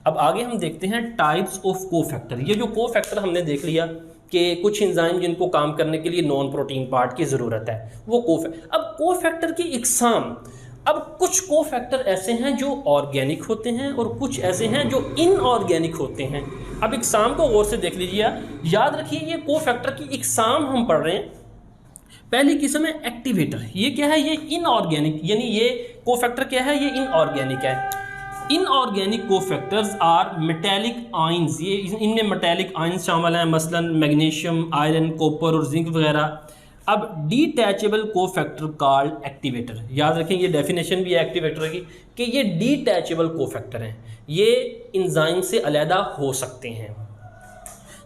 अब आगे हम देखते हैं टाइप्स ऑफ कोफैक्टर। ये जो कोफैक्टर हमने देख लिया कि कुछ एंजाइम जिनको काम करने के लिए नॉन प्रोटीन पार्ट की ज़रूरत है, वो अब कोफैक्टर की इकसाम। अब कुछ कोफैक्टर ऐसे हैं जो ऑर्गेनिक होते हैं और कुछ ऐसे हैं जो इनऑर्गेनिक होते हैं। अब इकसाम को गौर से देख लीजिए, याद रखिए ये कोफैक्टर की इकसाम हम पढ़ रहे हैं। पहली किस्म है एक्टिवेटर। ये क्या है? ये इनऑर्गेनिक, यानी ये कोफैक्टर क्या है? ये इनऑर्गेनिक है। Inorganic cofactors are metallic ions. ये इनमें मेटेलिक आयंस शामिल हैं, मसलन मैग्नीशियम, आयरन, कॉपर और जिंक वगैरह। अब डिटैचेबल कोफैक्टर कॉल्ड एक्टिवेटर। याद रखें ये डेफिनेशन भी है एक्टिवेटर की कि ये डिटैचेबल कोफैक्टर हैं, ये एंजाइम से अलहदा हो सकते हैं।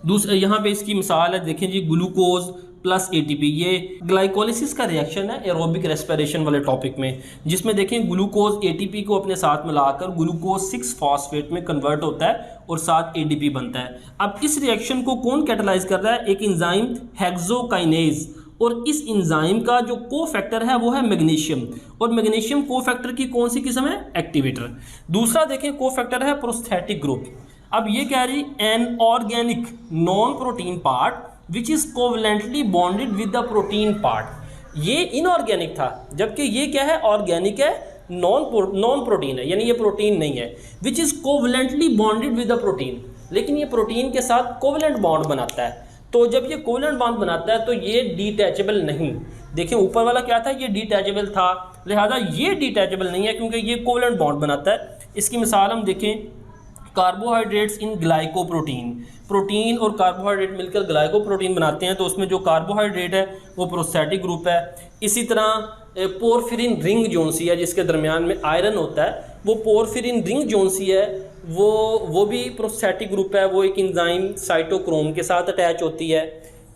दूसरा यहाँ पे इसकी मिसाल है, देखें जी, ग्लूकोज प्लस एटीपी। ये ग्लाइकोलिसिस का रिएक्शन है एरोबिक रेस्पिरेशन वाले टॉपिक में, जिसमें देखें ग्लूकोज एटीपी को अपने साथ मिलाकर ग्लूकोज 6 फॉस्फेट में कन्वर्ट होता है और साथ एडीपी बनता है। अब इस रिएक्शन को कौन कैटालाइज कर रहा है? एक एंजाइम हेक्सोकाइनेज, और इस एंजाइम का जो कोफैक्टर है वो है मैग्नीशियम, और मैग्नीशियम कोफैक्टर की कौन सी किस्म है? एक्टिवेटर। दूसरा देखें कोफैक्टर है प्रोस्थेटिक ग्रुप। अब ये कह रही an organic non protein part which is covalently bonded with the protein part. ये इनऑर्गेनिक था, जबकि ये क्या है? ऑर्गेनिक है, नॉन प्रोटीन है, यानी ये प्रोटीन नहीं है। Which is covalently bonded with the protein, लेकिन ये प्रोटीन के साथ कोवलेंट बॉन्ड बनाता है। तो जब ये कोवलेंट बॉन्ड बनाता है तो ये डिटैचेबल नहीं। देखें ऊपर वाला क्या था? ये डिटैचेबल था, लिहाजा ये डिटैचेबल नहीं है क्योंकि ये कोवलेंट बॉन्ड बनाता है। इसकी मिसाल हम देखें, कार्बोहाइड्रेट्स इन ग्लाइकोप्रोटीन। प्रोटीन और कार्बोहाइड्रेट मिलकर ग्लाइकोप्रोटीन बनाते हैं, तो उसमें जो कार्बोहाइड्रेट है वो प्रोस्थेटिक ग्रुप है। इसी तरह पोरफिरिन रिंग जोन सी है जिसके दरमियान में आयरन होता है, वो पोरफिरिन रिंग जोन सी है, वो भी प्रोस्थेटिक ग्रुप है, वो एक एंजाइम साइटोक्रोम के साथ अटैच होती है।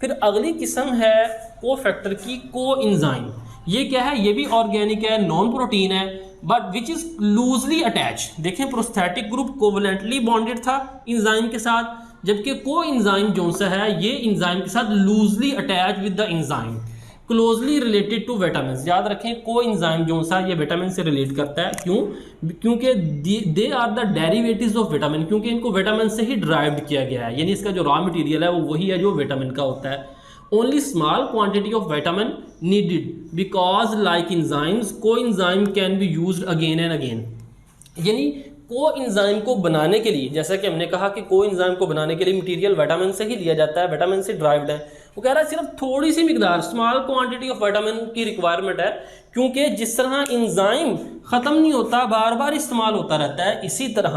फिर अगली किस्म है कोफैक्टर की कोएंजाइम। ये क्या है? ये भी ऑर्गेनिक है, नॉन प्रोटीन है, but which is loosely attach. देखें प्रोस्थेटिक ग्रुप कोवलेंटली बॉन्डेड था एंजाइम के साथ, जबकि कोएंजाइम जो सा है ये एंजाइम के साथ loosely attach with the enzyme, closely related to vitamin. याद रखें कोएंजाइम जो सा ये विटामिन से रिलेट करता है। क्यों? क्योंकि they are the derivatives of vitamin, क्योंकि इनको विटामिन से ही ड्राइव्ड किया गया है, यानी इसका जो रॉ मटेरियल है वो वही है जो विटामिन का होता है। Only small quantity of vitamin needed because like enzymes coenzyme can be used again and again. यानी कोएंजाइम को बनाने के लिए, जैसा कि हमने कहा कि कोएंजाइम को बनाने के लिए मटेरियल विटामिन से ही लिया जाता है, विटामिन से ड्राइव्ड है। वो कह रहा है सिर्फ थोड़ी सी मिकदार, स्मॉल क्वांटिटी ऑफ विटामिन की रिक्वायरमेंट है, क्योंकि जिस तरह एंजाइम ख़त्म नहीं होता, बार बार इस्तेमाल होता रहता है, इसी तरह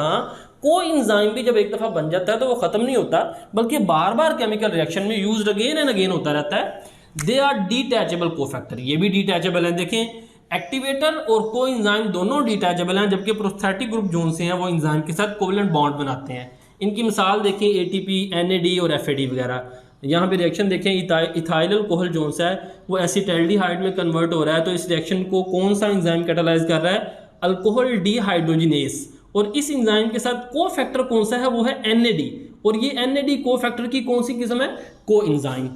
कोएंजाइम भी जब एक दफ़ा बन जाता है तो वो ख़त्म नहीं होता, बल्कि बार बार केमिकल रिएक्शन में यूज्ड अगेन एंड अगेन होता रहता है। दे आर डिटैचेबल कोफैक्टर, ये भी डिटैचेबल हैं। देखें एक्टिवेटर और कोएंजाइम दोनों डिटैचेबल हैं, जबकि प्रोस्थेटिक ग्रुप जोन से हैं वो एंजाइम के साथ कोवलेंट बॉन्ड बनाते हैं। इनकी मिसाल देखें एटीपी, एनएडी और एफएडी वगैरह। यहाँ पे रिएक्शन देखें, इथाइल अल्कोहल जोन सा है वो एसिटाल्डिहाइड में कन्वर्ट हो रहा है, तो इस रिएक्शन को कौन सा एंजाइम कैटालाइज कर रहा है? Alcohol dehydrogenase. और इस एंजाइम के साथ कोफैक्टर कौन सा है? वो है एनएडी, और ये एनएडी कोफैक्टर की कौन सी किस्म है? कोएंजाइम।